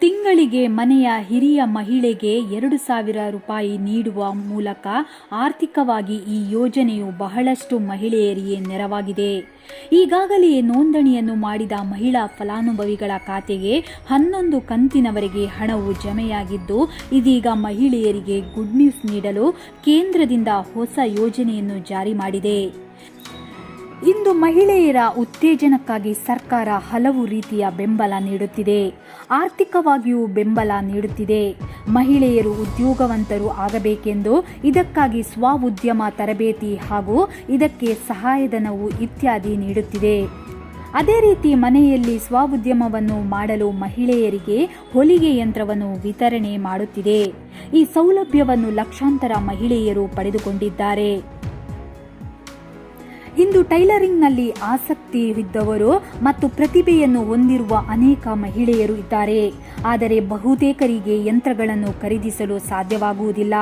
ತಿಂಗಳಿಗೆ ಮನೆಯ ಹಿರಿಯ ಮಹಿಳೆಗೆ 2,000 ರೂಪಾಯಿ ನೀಡುವ ಮೂಲಕ ಆರ್ಥಿಕವಾಗಿ ಈ ಯೋಜನೆಯು ಬಹಳಷ್ಟು ಮಹಿಳೆಯರಿಗೆ ನೆರವಾಗಿದೆ. ಈಗಾಗಲೇ ನೋಂದಣಿಯನ್ನು ಮಾಡಿದ ಮಹಿಳಾ ಫಲಾನುಭವಿಗಳ ಖಾತೆಗೆ 11 ಕಂತಿನವರೆಗೆ ಹಣವು ಜಮೆಯಾಗಿದ್ದು, ಇದೀಗ ಮಹಿಳೆಯರಿಗೆ ಗುಡ್ ನ್ಯೂಸ್ ನೀಡಲು ಕೇಂದ್ರದಿಂದ ಹೊಸ ಯೋಜನೆಯನ್ನು ಜಾರಿ ಮಾಡಿದೆ. ಇಂದು ಮಹಿಳೆಯರ ಉತ್ತೇಜನಕ್ಕಾಗಿ ಸರ್ಕಾರ ಹಲವು ರೀತಿಯ ಬೆಂಬಲ ನೀಡುತ್ತಿದೆ. ಆರ್ಥಿಕವಾಗಿಯೂ ಬೆಂಬಲ ನೀಡುತ್ತಿದೆ. ಮಹಿಳೆಯರು ಉದ್ಯೋಗವಂತರು ಆಗಬೇಕೆಂದು ಇದಕ್ಕಾಗಿ ಸ್ವ-ಉದ್ಯಮ ತರಬೇತಿ ಹಾಗೂ ಇದಕ್ಕೆ ಸಹಾಯಧನವು ಇತ್ಯಾದಿ ನೀಡುತ್ತಿದೆ. ಅದೇ ರೀತಿ ಮನೆಯಲ್ಲಿ ಸ್ವ-ಉದ್ಯಮವನ್ನು ಮಾಡಲು ಮಹಿಳೆಯರಿಗೆ ಹೊಲಿಗೆ ಯಂತ್ರವನ್ನು ವಿತರಣೆ ಮಾಡುತ್ತಿದೆ. ಈ ಸೌಲಭ್ಯವನ್ನು ಲಕ್ಷಾಂತರ ಮಹಿಳೆಯರು ಪಡೆದುಕೊಂಡಿದ್ದಾರೆ. ಇಂದು ಟೈಲರಿಂಗ್ನಲ್ಲಿ ಆಸಕ್ತಿ ಇದ್ದವರು ಮತ್ತು ಪ್ರತಿಭೆಯನ್ನು ಹೊಂದಿರುವ ಅನೇಕ ಮಹಿಳೆಯರು ಇದ್ದಾರೆ. ಆದರೆ ಬಹುತೇಕರಿಗೆ ಯಂತ್ರಗಳನ್ನು ಖರೀದಿಸಲು ಸಾಧ್ಯವಾಗುವುದಿಲ್ಲ.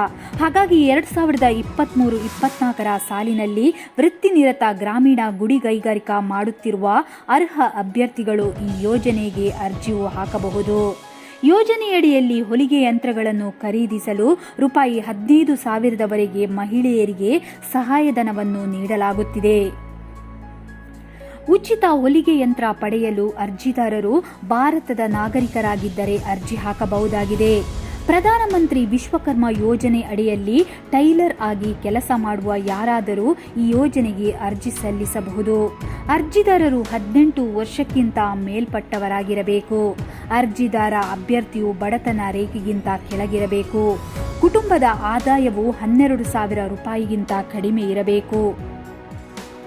ಹಾಗಾಗಿ 2023-24 ಸಾಲಿನಲ್ಲಿ ವೃತ್ತಿನಿರತ ಗ್ರಾಮೀಣ ಗುಡಿಗೈಗಾರಿಕಾ ಮಾಡುತ್ತಿರುವ ಅರ್ಹ ಅಭ್ಯರ್ಥಿಗಳು ಈ ಯೋಜನೆಗೆ ಅರ್ಜಿಯು ಹಾಕಬಹುದು. ಯೋಜನೆಯಡಿಯಲ್ಲಿ ಹೊಲಿಗೆ ಯಂತ್ರಗಳನ್ನು ಖರೀದಿಸಲು ರೂಪಾಯಿ 15,000ವರೆಗೆ ಮಹಿಳೆಯರಿಗೆ ಸಹಾಯಧನವನ್ನು ನೀಡಲಾಗುತ್ತಿದೆ. ಉಚಿತ ಹೊಲಿಗೆ ಯಂತ್ರ ಪಡೆಯಲು ಅರ್ಜಿದಾರರು ಭಾರತದ ನಾಗರಿಕರಾಗಿದ್ದರೆ ಅರ್ಜಿ ಹಾಕಬಹುದಾಗಿದೆ. ಪ್ರಧಾನಮಂತ್ರಿ ವಿಶ್ವಕರ್ಮ ಯೋಜನೆ ಅಡಿಯಲ್ಲಿ ಟೈಲರ್ ಆಗಿ ಕೆಲಸ ಮಾಡುವ ಯಾರಾದರೂ ಈ ಯೋಜನೆಗೆ ಅರ್ಜಿ ಸಲ್ಲಿಸಬಹುದು. ಅರ್ಜಿದಾರರು 18 ವರ್ಷಕ್ಕಿಂತ ಮೇಲ್ಪಟ್ಟವರಾಗಿರಬೇಕು. ಅರ್ಜಿದಾರ ಅಭ್ಯರ್ಥಿಯು ಬಡತನ ರೇಖೆಗಿಂತ ಕೆಳಗಿರಬೇಕು. ಕುಟುಂಬದ ಆದಾಯವು 12,000 ರೂಪಾಯಿಗಿಂತ ಕಡಿಮೆ ಇರಬೇಕು.